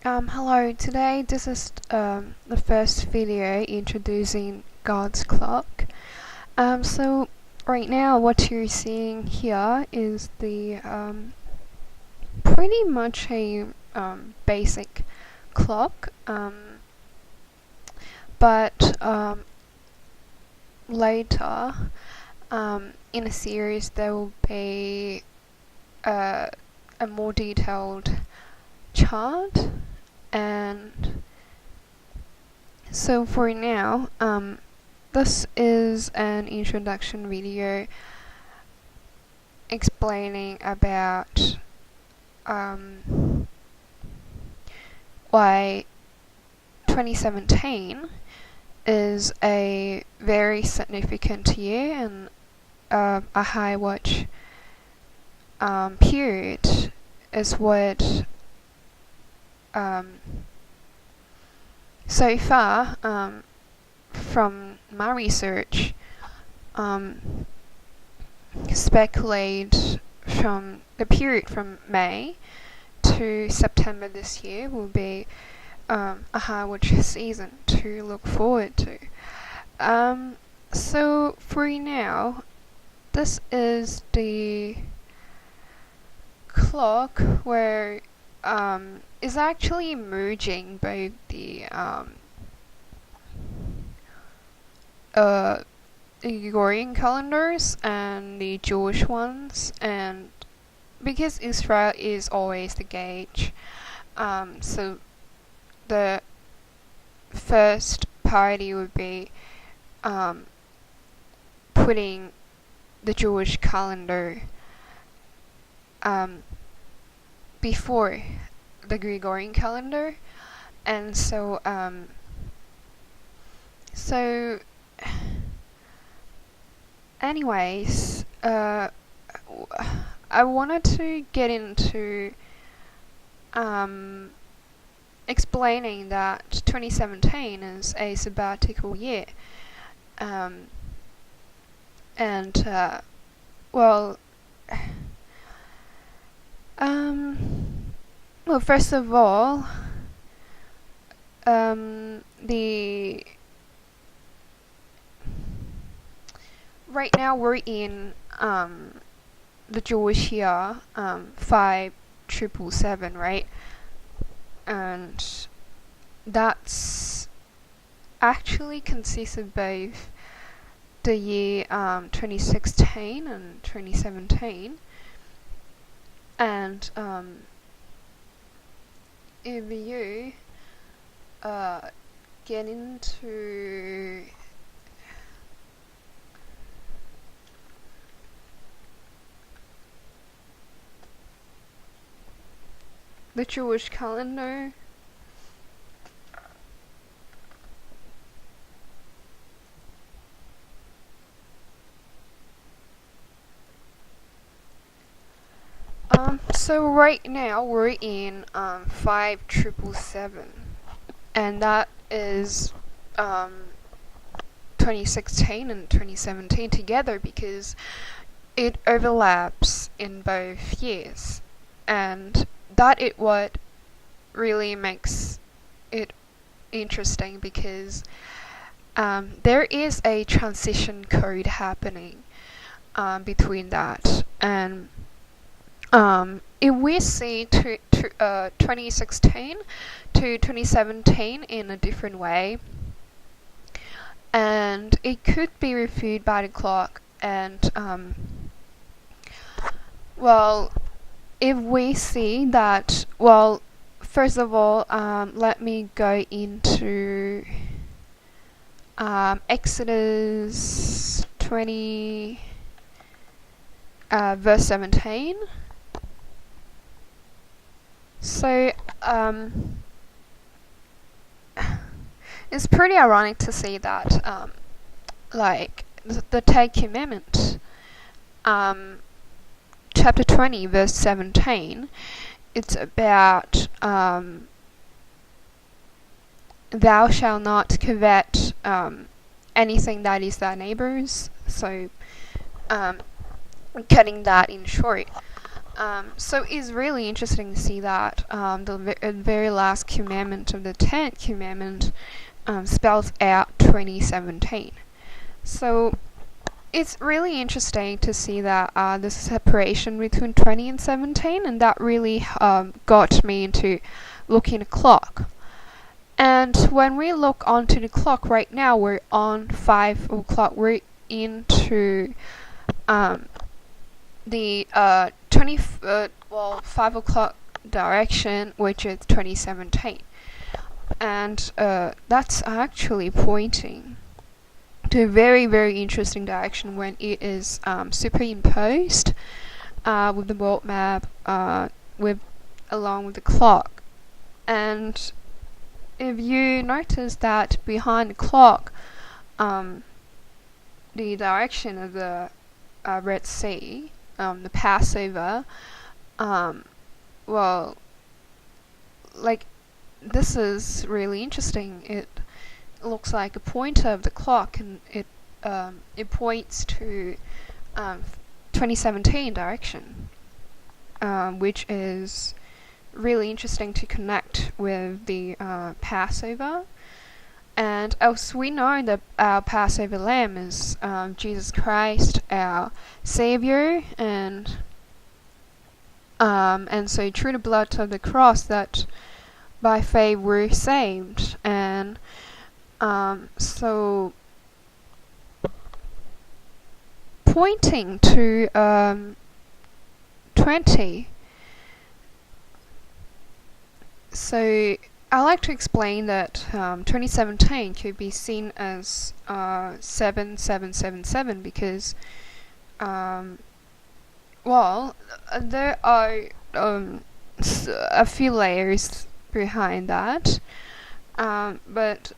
Hello, today this is the first video introducing God's clock. So right now what you're seeing here is the pretty much a basic clock, but later in a series there will be a more detailed chart. And so for now, this is an introduction video explaining about why 2017 is a very significant year and a high watch period is what so far, from my research, speculate from the period from May to September this year will be a high watch season to look forward to. So for now, this is the clock where is actually merging both the Gregorian calendars and the Jewish ones, and because Israel is always the gauge, so the first party would be putting the Jewish calendar before the Gregorian calendar, and so anyways, I wanted to get into explaining that 2017 is a sabbatical year, well, first of all, right now we're in the Jewish year 5777, right? And that's actually consists of both the year 2016 and 2017. And if you get into the Jewish calendar, so right now we're in 5777, and that is 2016 and 2017 together because it overlaps in both years, and that is what really makes it interesting because there is a transition code happening between that, and if we see 2016 to 2017 in a different way, and it could be reviewed by the clock, and well, if we see that, well, first of all, let me go into Exodus 20 verse 17. So it's pretty ironic to see that like the Ten Commandments, chapter 20 verse 17, it's about thou shalt not covet anything that is thy neighbor's. So cutting that in short, So it's really interesting to see that the very last commandment of the 10th commandment spells out 2017. So it's really interesting to see that there's a separation between 20 and 17, and that really got me into looking at the clock. And when we look onto the clock right now, we're on 5 o'clock. We're into the 5 o'clock direction, which is 2017. And that's actually pointing to a very, very interesting direction when it is superimposed with the world map along with the clock. And if you notice that behind the clock, the direction of the Red Sea, the Passover, this is really interesting. It looks like a pointer of the clock, and it points to 2017 direction, which is really interesting to connect with the Passover. And as we know that our Passover lamb is Jesus Christ, our Savior, and so through the blood of the cross that by faith we're saved. And so pointing to 20. So I like to explain that 2017 could be seen as 7777 because there are a few layers behind that, but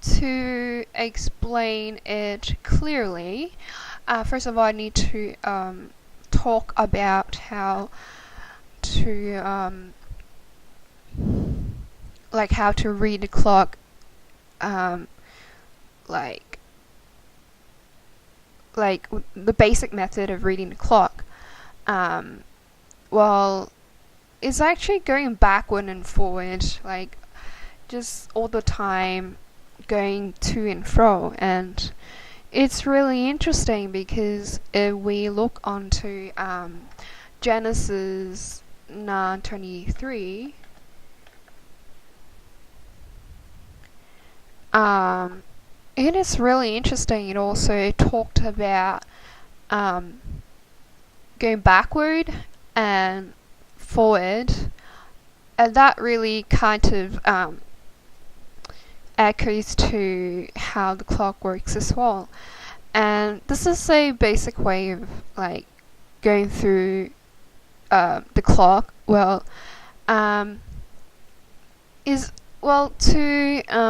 to explain it clearly, first of all I need to talk about how to how to read the clock, like the basic method of reading the clock. It's actually going backward and forward, like just all the time going to and fro. And it's really interesting because if we look onto Genesis 9:23, it is really interesting. It also talked about going backward and forward, and that really kind of echoes to how the clock works as well. And this is a basic way of going through the clock.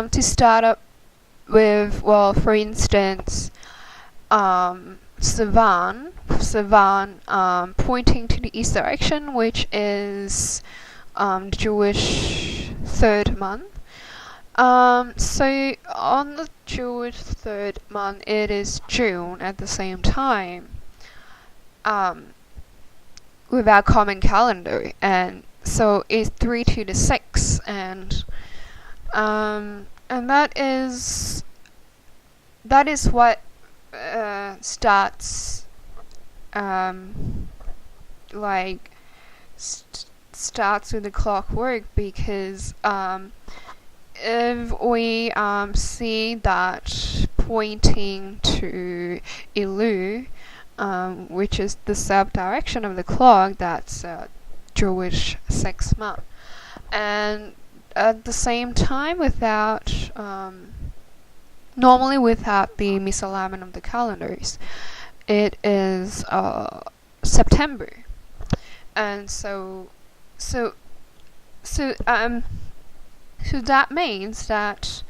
To start up with, for instance, Savan pointing to the east direction, which is the Jewish third month. So on the Jewish third month, it is June at the same time with our common calendar, and so it's 3 to the 6, and that is what starts starts with the clockwork, because if we see that pointing to Elul, which is the south direction of the clock, that's Jewish 6th month, and at the same time normally without the misalignment of the calendars, it is September. And so that means that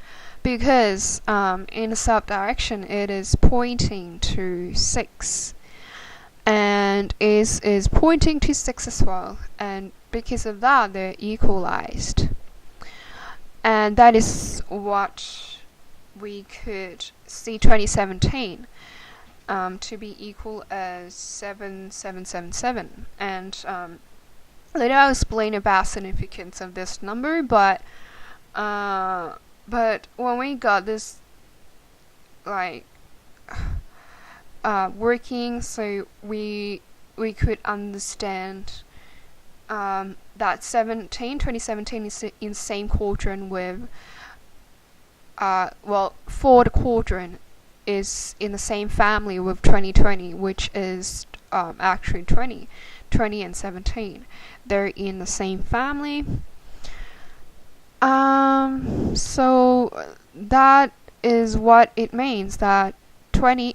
because in the south direction it is pointing to 6, and is pointing to 6 as well, and because of that they're equalized. And that is what we could see 2017. to be equal as 7777. And later I'll explain about significance of this number, but when we got this working, so we could understand that 2017 is in the same quadrant with fourth quadrant is in the same family with 2020, which is actually 20 and 17. They're in the same family. So that is what it means, that 20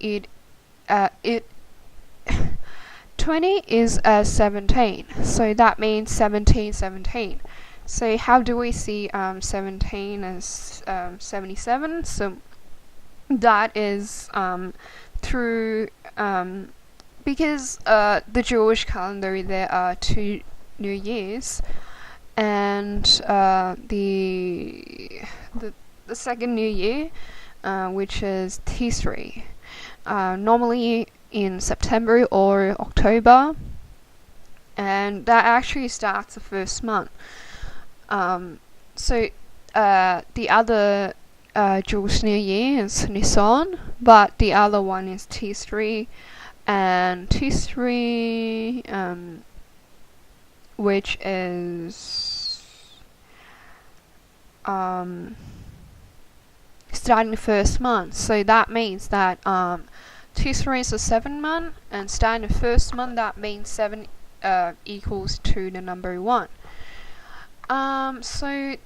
is 17, so that means 17. So how do we see 17 as 77? So that is through because the Jewish calendar, there are 2 New Years, and the second New Year, which is Tishrei, normally in September or October, and that actually starts the first month. So the other Jewish New Year is Nisan, but the other one is Tishrei, and Tishrei, which is starting the first month. So that means that Tishrei is the 7th month, and starting the first month, that means 7 equals to the number 1. So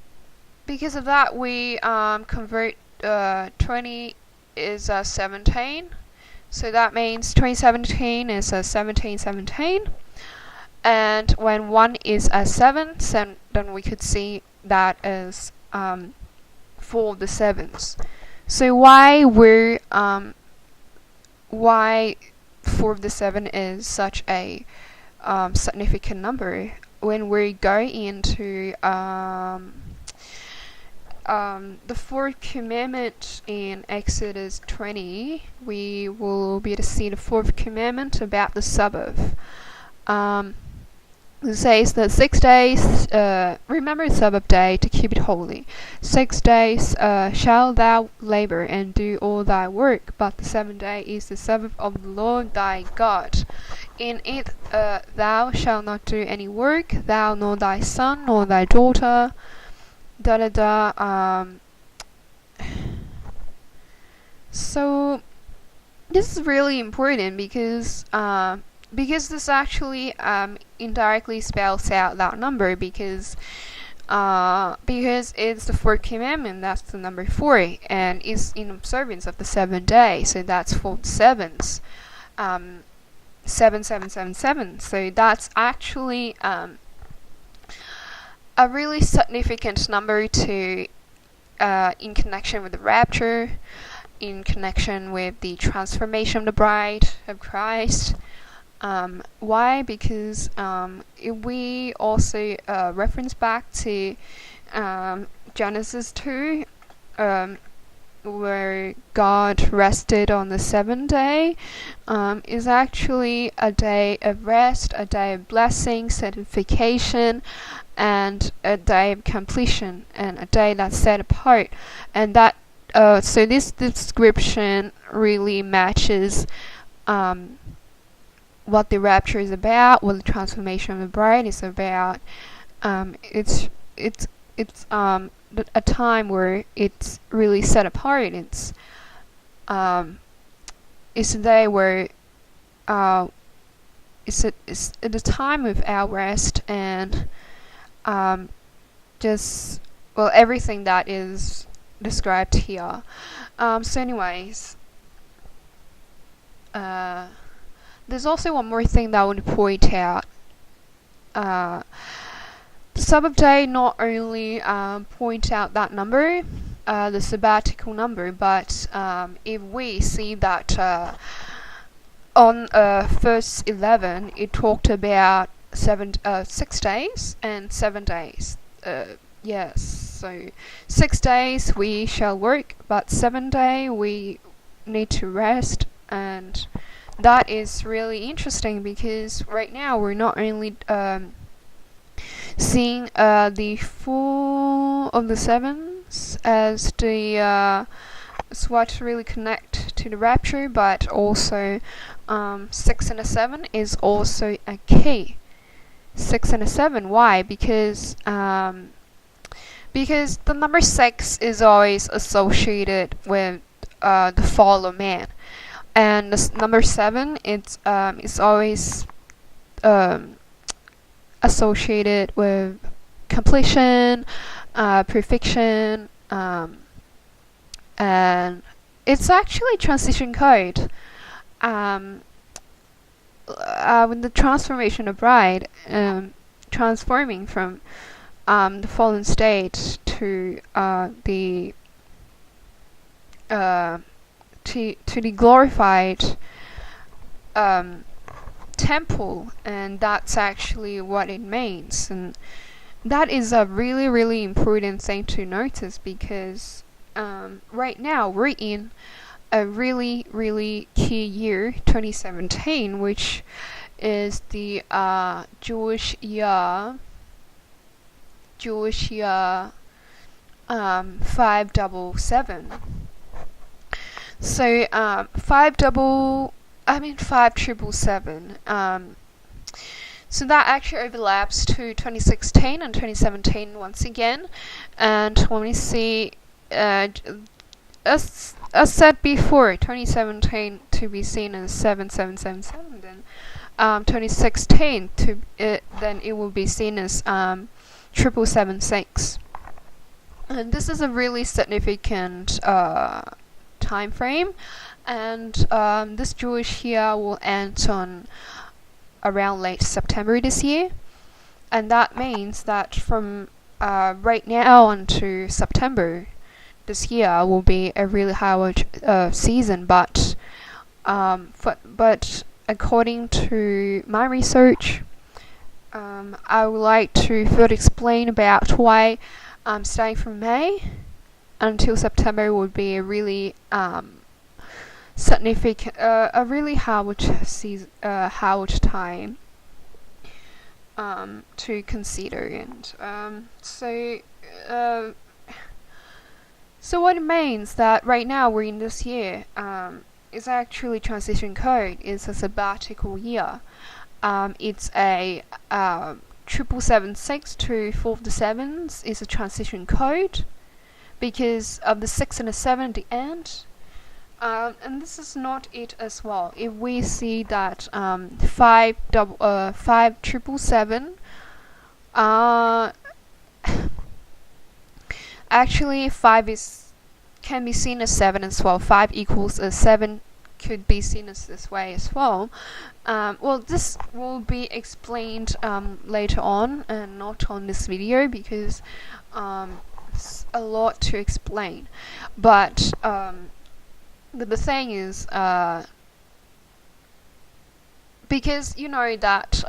because of that, we convert 20 is 17. So that means 2017 is 1717. And when 1 is 7, then we could see that as 4 of the 7s. So why 4 of the 7 is such a significant number? When we go into the 4th commandment in Exodus 20, we will be able to see the 4th commandment about the Sabbath. It says that 6 days, remember the Sabbath day to keep it holy. 6 days shalt thou labor and do all thy work, but the 7th day is the Sabbath of the Lord thy God. In it thou shalt not do any work, thou nor thy son nor thy daughter. So this is really important because this actually indirectly spells out that number, because it's the 4th commandment, that's the number 4, and is in observance of the 7th day, so that's 4 7s, 7777. So that's actually a really significant number to in connection with the rapture, in connection with the transformation of the bride of Christ. Why? Because if we also reference back to Genesis 2, where God rested on the 7th day, is actually a day of rest, a day of blessing, sanctification, and a day of completion, and a day that's set apart. And that so this description really matches what the rapture is about, what the transformation of the bride is about. It's a time where it's really set apart. It's a day where it's a time of our rest, and everything that is described here. So anyways, there's also one more thing that I want to point out. The Sabbath day not only point out that number, the sabbatical number, but if we see that on verse 11, it talked about 6 days and 7 days. Yes, so 6 days we shall work, but 7 day we need to rest. and that is really interesting because right now we're not only seeing the 4 of the 7s as the as what really connect to the rapture, but also 6 and a 7 is also a key. 6 and a 7. Why? Because the number 6 is always associated with the fall of man, and the number 7 it's is always associated with completion, perfection, and it's actually transition code. When the transformation of bride, transforming from the fallen state to the glorified temple, and that's actually what it means. And that is a really, really important thing to notice because right now we're in a really, really key year, 2017, which is the Jewish year 577. So 5777. So that actually overlaps to 2016 and 2017 once again. And when we see, as said before, 2017 to be seen as 7777, then 2016 then it will be seen as 7776. And this is a really significant time frame, and this Jewish year will end on around late September this year, and that means that from right now until September this year will be a really high season, but according to my research, I would like to further explain about why starting from May until September would be a really significant, a really hard season, hard time to consider. And so what it means that right now we're in this year is actually transition code. It's a sabbatical year. It's a 7776 to 4 of the 7s is a transition code because of the 6 and the 7 at the end. And this is not it as well. If we see that 5777, actually 5 can be seen as 7 as well. 5 equals 7 could be seen as this way as well. Well, this will be explained later on and not on this video because it's a lot to explain. But the thing is, because you know that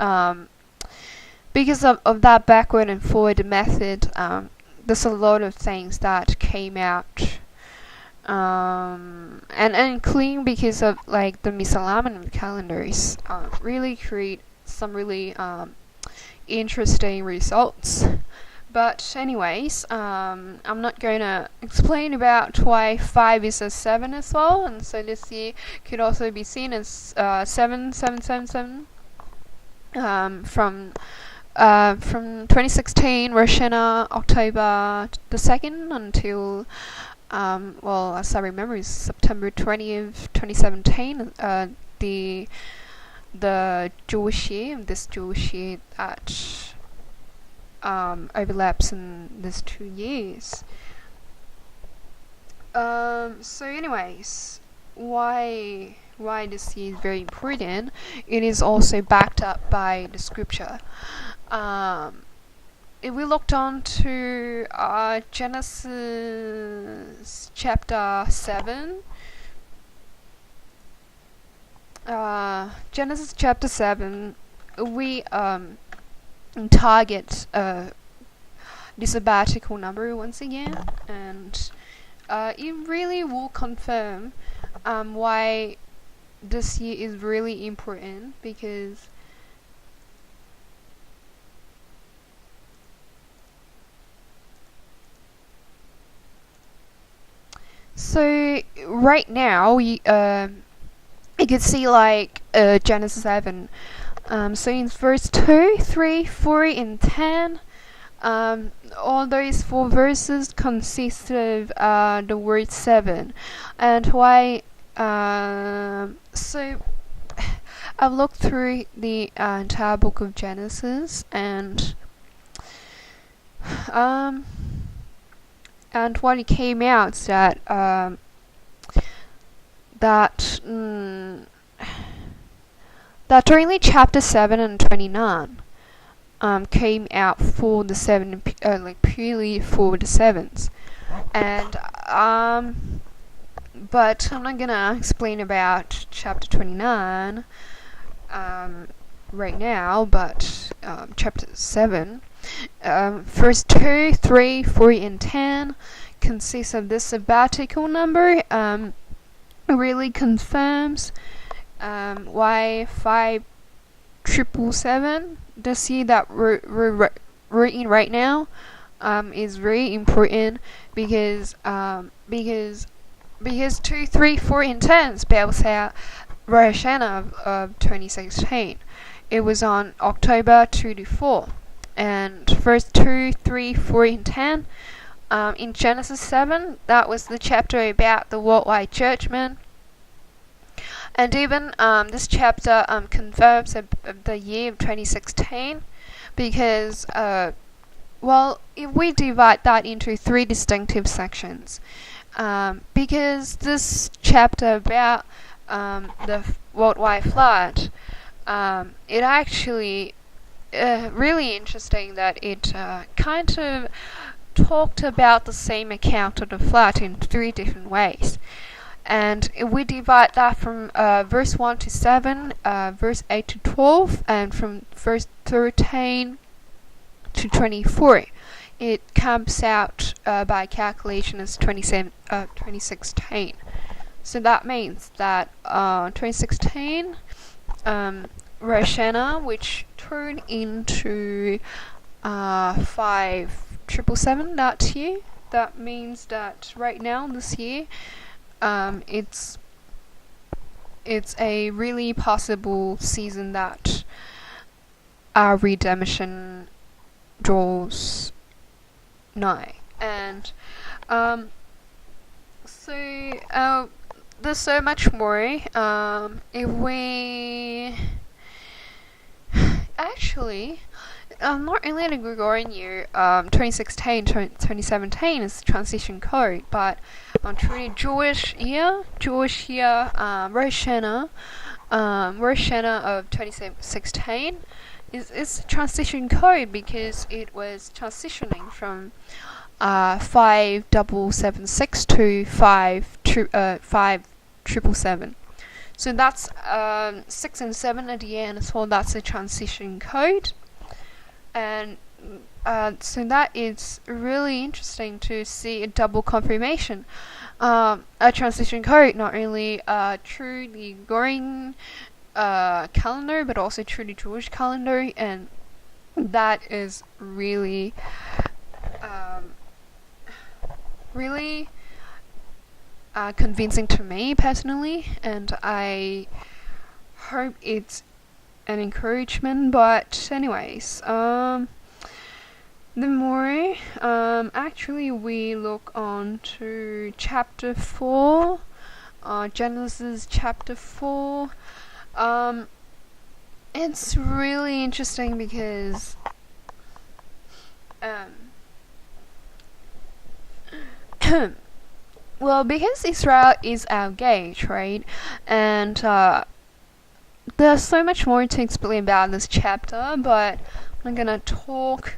because of that backward and forward method, there's a lot of things that came out, and including because of like the misalignment calendars, really create some really interesting results. But anyways, I'm not going to explain about why 5 is a 7 as well, and so this year could also be seen as 7777 from 2016 Rosh Hashanah October the 2nd until well, as I remember, is September 20th, 2017. The Jewish year, this Jewish year that overlaps in these 2 years. So anyways, why this year is very important? It is also backed up by the scripture. If we looked on to Genesis chapter 7, Genesis chapter 7, we target the sabbatical number once again, and it really will confirm why this year is really important because so right now you can see like Genesis 7. So in verse 2, 3, 4, and 10, all those 4 verses consist of the word 7. And why? So I've looked through the entire book of Genesis, and what it came out is that that only chapter 7 and 29 came out for the 7, like purely for the 7s, and but I'm not gonna explain about chapter 29 right now, but chapter 7, verse 2, 3, 4, and 10 consists of this sabbatical number. Really confirms why 5777, this year that we're in right now, is very important because 2, 3, 4, and 10 spells out Rosh Hashanah of 2016. It was on October 2 to 4, and verse 2, 3, 4, and 10. In Genesis 7, that was the chapter about the worldwide judgment. And even this chapter confirms the year of 2016 because, if we divide that into 3 distinctive sections, because this chapter about the worldwide flood, it actually really interesting that it kind of talked about the same account of the flood in 3 different ways. And if we divide that from verse 1 to 7, verse 8 to 12, and from verse 13 to 24, it comes out by calculation as 2016. So that means that 2016, Rosh Hashanah, which turned into 5777 that year. That means that right now, this year, it's a really possible season that our redemption draws nigh. And there's so much more. If we actually, not only the Gregorian year, 2016, 2017 is transition code, but truly Jewish year, Rosh Hashanah of 2016 is transition code because it was transitioning from 5776 to 5777. So that's 6 and 7 at the end, so that's a transition code. And so that is really interesting to see a double confirmation. A transition code, not only through the Gregorian calendar, but also through the Jewish calendar, and that is really, really convincing to me personally, and I hope it's an encouragement. But anyways, the more actually we look on to chapter 4, Genesis chapter 4, it's really interesting because because Israel is our gauge, right? And there's so much more to explain about this chapter, but I'm gonna talk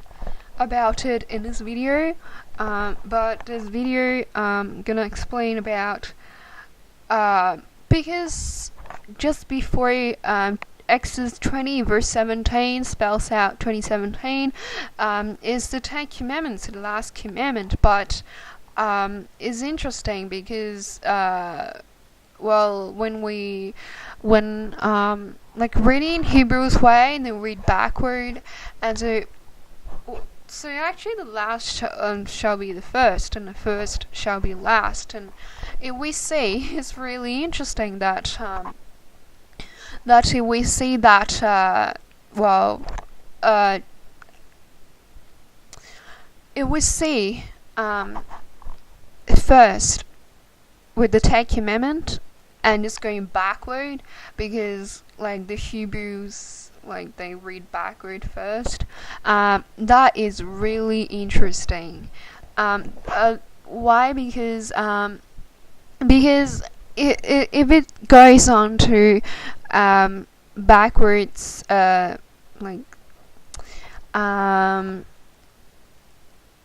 about it in this video. But this video I'm gonna explain about because just before Exodus 20 verse 17 spells out 2017 is the 10 commandments, the last commandment, but is interesting because when like reading Hebrews way and then read backward, and so actually the last shall be the first, and the first shall be last. And we see it's really interesting that we see that if we see first with the Ten Commandment and just going backward, because like the Hebrews, like they read backward first. That is really interesting. Why? Because if it goes on to backwards,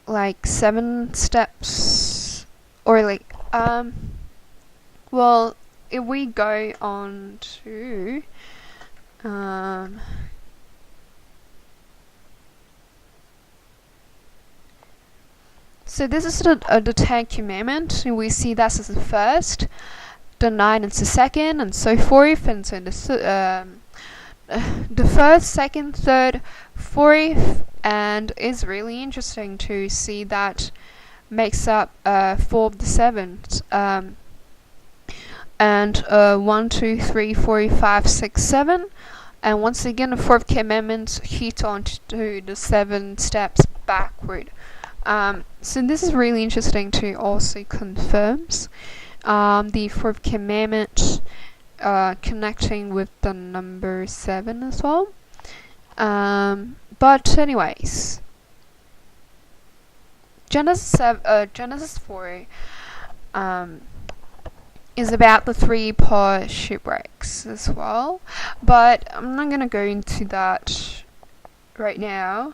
like 7 steps, or like well, if we go on to so this is the Ten Commandment, and we see that's the first, the 9 is the second, and so forth. And so the first, second, third, fourth, and it's really interesting to see that makes up 4 of the 7. And 1, 2, 3, 4, 5, 6, 7. And once again, the 4th commandment hit on to the 7 steps backward. So this is really interesting to also confirms the 4th commandment connecting with the number 7 as well. But anyways, Genesis 4 is about the 3 part shipwrecks as well, but I'm not gonna go into that right now.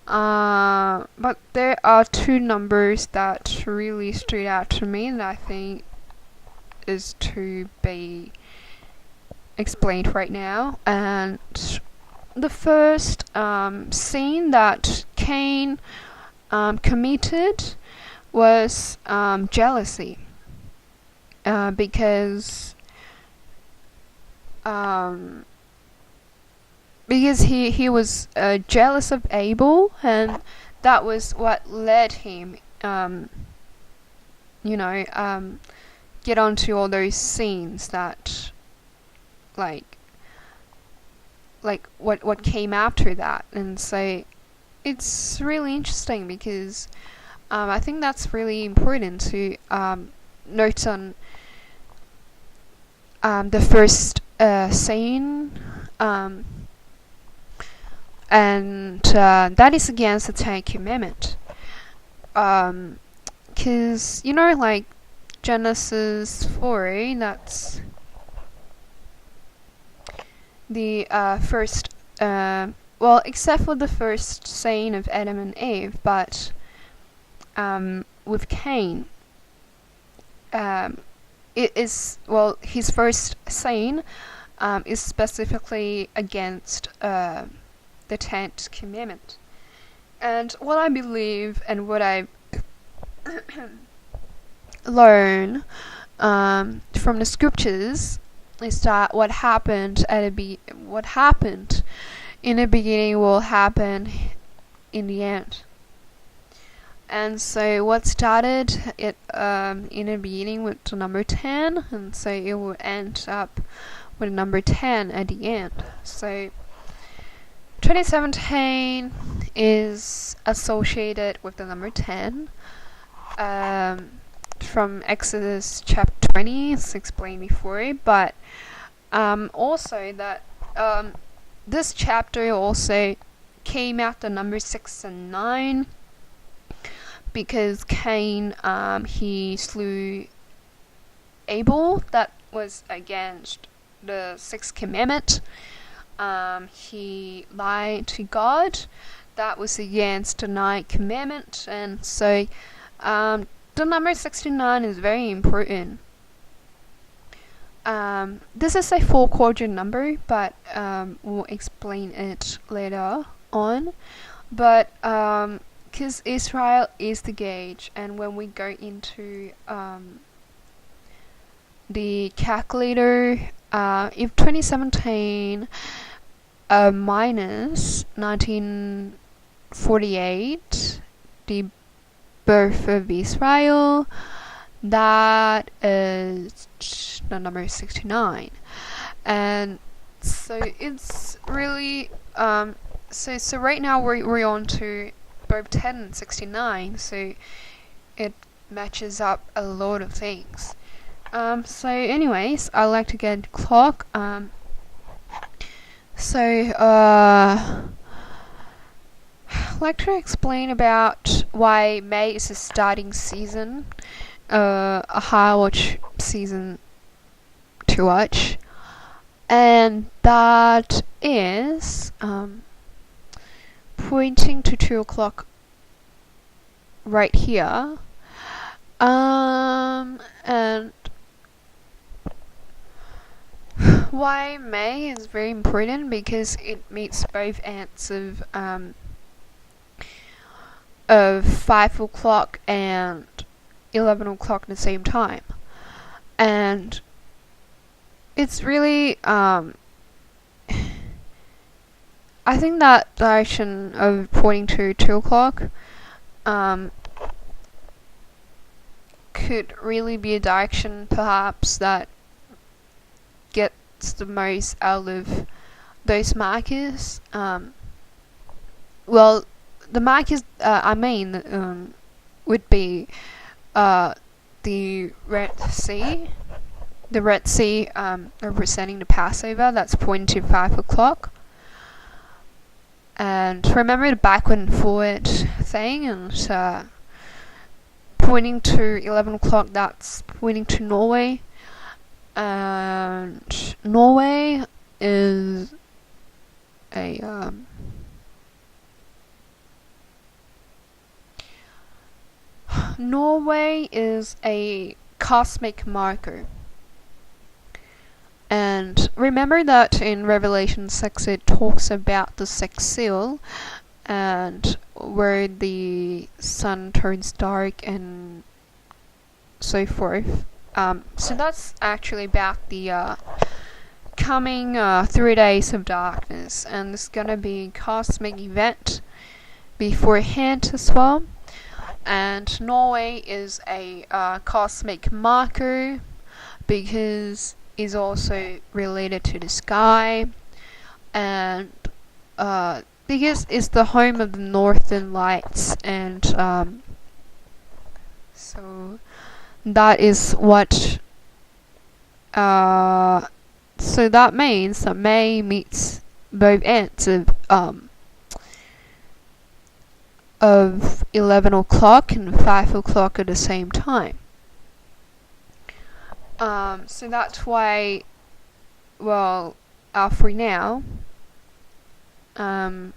But there are 2 numbers that really stood out to me that I think is to be explained right now. And the first sin that Cain committed was jealousy. Because he was jealous of Abel, and that was what led him get onto all those scenes that like what came after that. And so it's really interesting, because I think that's really important to note on the first scene, and that is against the Ten Commandment, because like Genesis 4, that's the first, except for the first saying of Adam and Eve, but with Cain, it is, his first saying is specifically against the 10th commandment. And what I believe and what I learn from the scriptures is that what happened in the beginning will happen in the end. And so what started it in the beginning with the number 10, and so it will end up with number 10 at the end. So 2017 is associated with the number 10 from Exodus chapter 20, as explained before, but also that this chapter also came out the number 6 and 9, because Cain he slew Abel. That was against the 6th commandment. He lied to God. That was against the 9th commandment. And so the number 69 is very important. This is a 4 quadrant number, but we'll explain it later on. But because Israel is the gauge, and when we go into the calculator, if 2017 minus 1948, the birth of Israel, that is the number 69. And so it's really so right now we're on to both 10 and 69, so it matches up a lot of things. So anyways, I like to get the clock. I'd like to explain about why May is a starting season, a high watch season to watch, and that is pointing to 2 o'clock right here, and why May is very important, because it meets both ends of 5 o'clock and 11 o'clock at the same time, and it's really I think that direction of pointing to 2 o'clock could really be a direction perhaps that gets the most out of those markers. Well, the markers would be the Red Sea. The Red Sea representing the Passover, that's pointing to 5 o'clock. And remember the backward and forward thing, and pointing to 11 o'clock, that's pointing to Norway. And Norway is a cosmic marker. And remember that in Revelation 6 it talks about the sixth seal, and where the sun turns dark and so forth. So that's actually about the coming 3 days of darkness, and it's gonna be a cosmic event beforehand as well. And Norway is a cosmic marker because it's also related to the sky, and because it's the home of the Northern Lights, and so that is what so that means that May meets both ends of 11 o'clock and 5 o'clock at the same time. So that's why, well, for now, from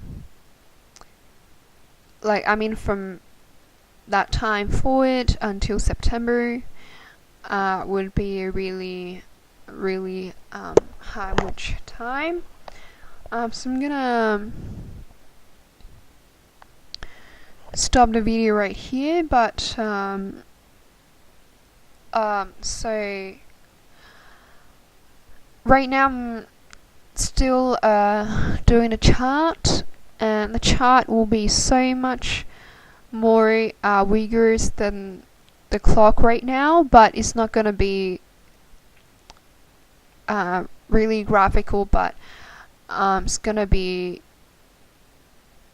that time forward until September, would be a really high watch time. So I'm gonna stop the video right here, but so right now I'm still doing a chart, and the chart will be so much more rigorous than the clock right now, but it's not gonna be really graphical, but it's gonna be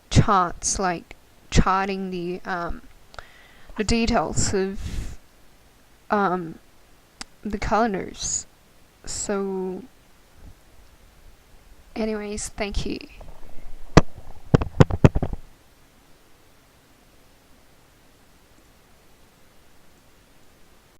charts, like charting the details of the calendars. So anyways, thank you.